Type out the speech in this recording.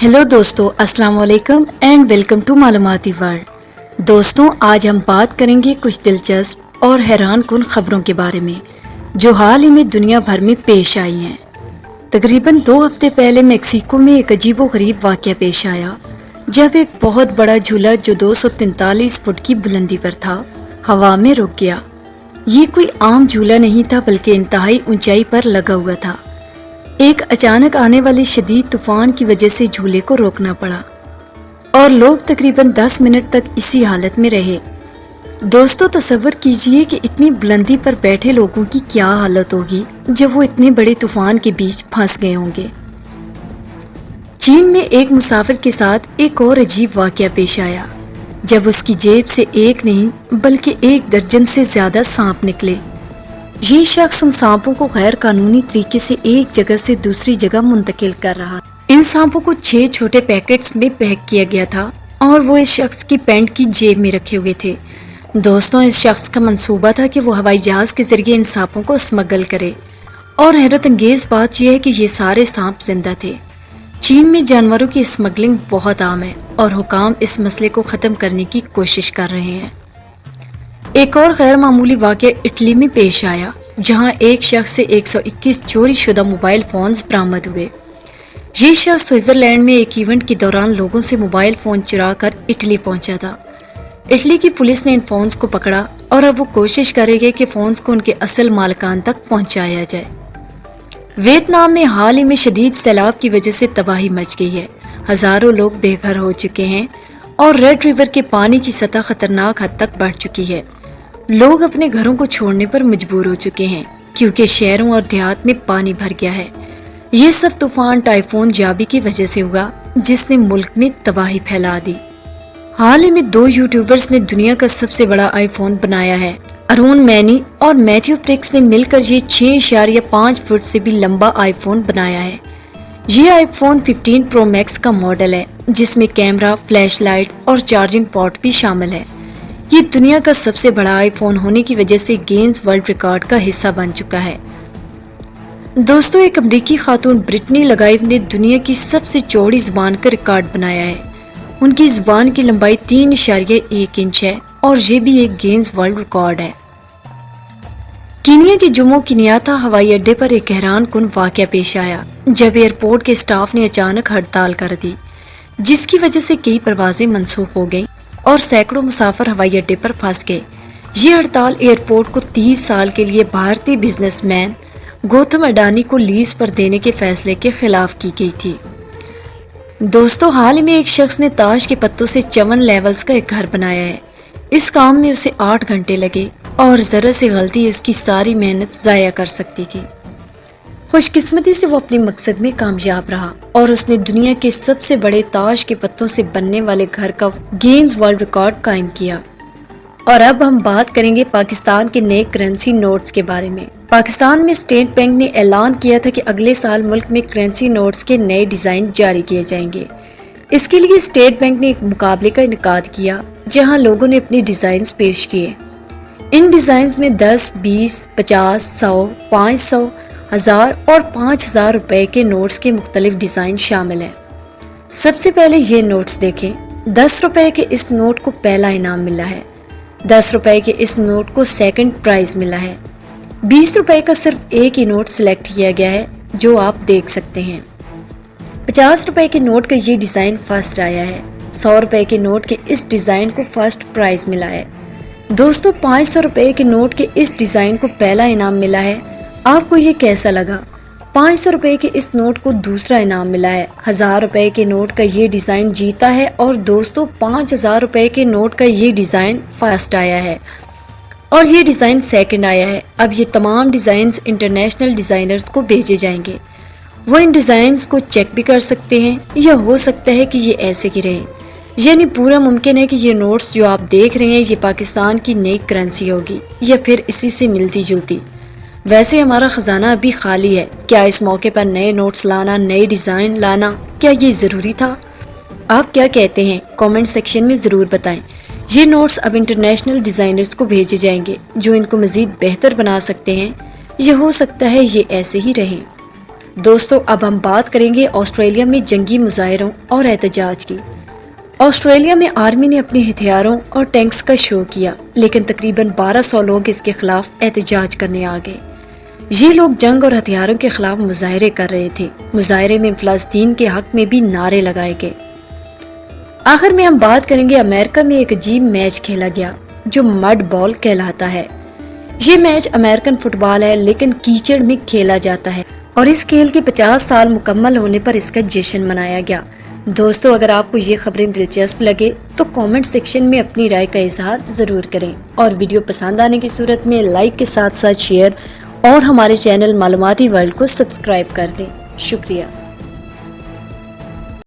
Hello दोस्तों, अस्सलाम वालेकुम एंड वेलकम टू मालूमाती वर्ल्ड। दोस्तों, आज हम बात करेंगे कुछ दिलचस्प और हैरान कुन खबरों के बारे में जो हाल ही में दुनिया भर में पेश आई हैं। तकरीबन 2 हफ्ते पहले मेक्सिको में एक अजीबोगरीब वाक़या पेश आया जब एक बहुत बड़ा झूला जो 243 फुट की बुलंदी पर था हवा में रुक गया। ये कोई आम झूला नहीं था बल्कि इंतहाई ऊंचाई पर लगा हुआ था। एक अचानक आने वाली शदीद तूफान की वजह से झूले को रोकना पड़ा और लोग तकरीबन 10 मिनट तक इसी हालत में रहे। दोस्तों, तसव्वुर कीजिए कि इतनी बुलंदी पर बैठे लोगों की क्या हालत होगी जब वो इतने बड़े तूफान के बीच फंस गए होंगे। चीन में एक मुसाफिर के साथ एक और अजीब वाक़या पेश आया जब उसकी जेब से एक नहीं बल्कि 1 दर्जन से ज्यादा सांप निकले। ये शख्स उन सांपों को गैर कानूनी तरीके से एक जगह से दूसरी जगह मुंतकिल कर रहा। इन सांपों को 6 छोटे पैकेट्स में पैक किया गया था और वो इस शख्स की पैंट की जेब में रखे हुए थे। दोस्तों, इस शख्स का मंसूबा था कि वो हवाई जहाज के जरिए इन सांपों को स्मगल करे और हैरत अंगेज बात यह है कि ये सारे सांप जिंदा थे। चीन में जानवरों की स्मगलिंग बहुत आम है और हुकाम इस मसले को ख़त्म करने की कोशिश कर रहे हैं। एक और गैर मामूली वाक़या इटली में पेश आया जहां एक शख्स से 121 चोरी शुदा मोबाइल फोन्स बरामद हुए। ये शख्स स्विट्जरलैंड में एक इवेंट के दौरान लोगों से मोबाइल फोन चुरा कर इटली पहुंचा था। इटली की पुलिस ने इन फोन्स को पकड़ा और अब वो कोशिश करेगी कि फोन्स को उनके असल मालिकान तक पहुंचाया जाए। वियतनाम में हाल ही में शदीद सैलाब की वजह से तबाही मच गई है। हजारों लोग बेघर हो चुके हैं और रेड रिवर के पानी की सतह खतरनाक हद तक बढ़ चुकी है। लोग अपने घरों को छोड़ने पर मजबूर हो चुके हैं क्योंकि शहरों और देहात में पानी भर गया है। ये सब तूफान टाइफून जाबी की वजह से हुआ जिसने मुल्क में तबाही फैला दी। हाल ही में 2 यूट्यूबर्स ने दुनिया का सबसे बड़ा आईफोन बनाया है। अरुण मैनी और मैथ्यू प्रिक्स ने मिलकर ये 6.5 फुट से भी लंबा आईफोन बनाया है। ये आईफोन 15 प्रो मैक्स का मॉडल है जिसमें कैमरा, फ्लैशलाइट और चार्जिंग पोर्ट भी शामिल है। ये दुनिया का सबसे बड़ा आईफोन होने की वजह से गिनीज वर्ल्ड रिकॉर्ड का हिस्सा बन चुका है। दोस्तों, एक अमेरिकी खातून ब्रिटनी लगाइव ने दुनिया की सबसे चौड़ी जुबान का रिकॉर्ड बनाया है। उनकी जुबान की लंबाई 3.1 इंच है और ये भी एक गिनीज वर्ल्ड रिकॉर्ड है। कीनिया के जोमो केनियात्ता हवाई अड्डे पर एक हैरान कुन वाक़या पेश आया जब एयरपोर्ट के स्टाफ ने अचानक हड़ताल कर दी जिसकी वजह से कई परवाजें मनसूख हो गईं और सैकड़ों मुसाफिर हवाई अड्डे पर फंस गए। ये हड़ताल एयरपोर्ट को 30 साल के लिए भारतीय बिजनेसमैन गौतम अडानी को लीज पर देने के फैसले के खिलाफ की गई थी। दोस्तों, हाल ही में एक शख्स ने ताश के पत्तों से 54 लेवल्स का एक घर बनाया है। इस काम में उसे 8 घंटे लगे और जरा सी गलती उसकी सारी मेहनत ज़ाया कर सकती थी। खुशकिस्मती से वो अपने मकसद में कामयाब रहा और उसने दुनिया के सबसे बड़े ताश के पत्तों से बनने वाले घर का गिनीज वर्ल्ड रिकॉर्ड कायम किया। और अब हम बात करेंगे पाकिस्तान के नए करेंसी नोट्स के बारे में। पाकिस्तान में स्टेट बैंक ने ऐलान किया था कि अगले साल मुल्क में करेंसी नोट्स के नए डिज़ाइन जारी किए जाएंगे। इसके लिए स्टेट बैंक ने एक मुकाबले का इनेकाद किया जहाँ लोगों ने अपने डिज़ाइंस पेश किए। इन डिज़ाइंस में 10, 20, 50, 100, 500, 1000 और 5000 रुपए के नोट्स के मुख्तलिफ डिज़ाइन शामिल हैं। सबसे पहले ये नोट्स देखें। 10 रुपए के इस नोट को पहला इनाम मिला है। 10 रुपए के इस नोट को सेकंड प्राइज मिला है। 20 रुपए का सिर्फ एक ही नोट सिलेक्ट किया गया है जो आप देख सकते हैं। 50 रुपए के नोट का ये डिज़ाइन फर्स्ट आया है। 100 रुपए के नोट के इस डिज़ाइन को फर्स्ट प्राइज मिला है। दोस्तों, 500 रुपए के नोट के इस डिज़ाइन को पहला इनाम मिला है। आपको ये कैसा लगा? 500 रुपए के इस नोट को दूसरा इनाम मिला है। 1000 रुपए के नोट का ये डिज़ाइन जीता है और दोस्तों 5000 रुपए के नोट का ये डिज़ाइन फर्स्ट आया है और ये डिज़ाइन सेकंड आया है। अब ये तमाम डिज़ाइंस इंटरनेशनल डिज़ाइनर्स को भेजे जाएंगे। वो इन डिज़ाइंस को चेक भी कर सकते हैं या हो सकता है कि ये ऐसे ही रहें। यानी पूरा मुमकिन है कि ये नोट्स जो आप देख रहे हैं ये पाकिस्तान की नई करेंसी होगी या फिर इसी से मिलती जुलती। वैसे हमारा ख़जाना अभी खाली है। क्या इस मौके पर नए नोट्स लाना, नए डिज़ाइन लाना, क्या ये ज़रूरी था? आप क्या कहते हैं? कमेंट सेक्शन में ज़रूर बताएं। ये नोट्स अब इंटरनेशनल डिज़ाइनर्स को भेजे जाएंगे जो इनको मज़ीद बेहतर बना सकते हैं। यह हो सकता है ये ऐसे ही रहें। دوستوں اب ہم بات کریں گے آسٹریلیا میں جنگی مظاہروں اور احتجاج کی۔ آسٹریلیا میں آرمی نے اپنے ہتھیاروں اور ٹینکس کا شو کیا، لیکن تقریباً 1200 لوگ اس کے خلاف احتجاج کرنے آ گئے۔ یہ لوگ جنگ اور ہتھیاروں کے خلاف مظاہرے کر رہے تھے۔ مظاہرے میں فلسطین کے حق میں بھی نعرے لگائے گئے۔ آخر میں ہم بات کریں گے امریکہ میں ایک عجیب میچ کھیلا گیا جو مڈ بال کہلاتا ہے۔ یہ میچ امریکن فٹ بال ہے لیکن کیچڑ میں کھیلا جاتا ہے، اور اس کھیل کے 50 سال مکمل ہونے پر اس کا جشن منایا گیا۔ دوستو اگر آپ کو یہ خبریں دلچسپ لگے تو کامنٹ سیکشن میں اپنی رائے کا اظہار ضرور کریں، اور ویڈیو پسند آنے کی صورت میں لائک کے ساتھ ساتھ شیئر اور ہمارے چینل معلوماتی ورلڈ کو سبسکرائب کر دیں۔ شکریہ۔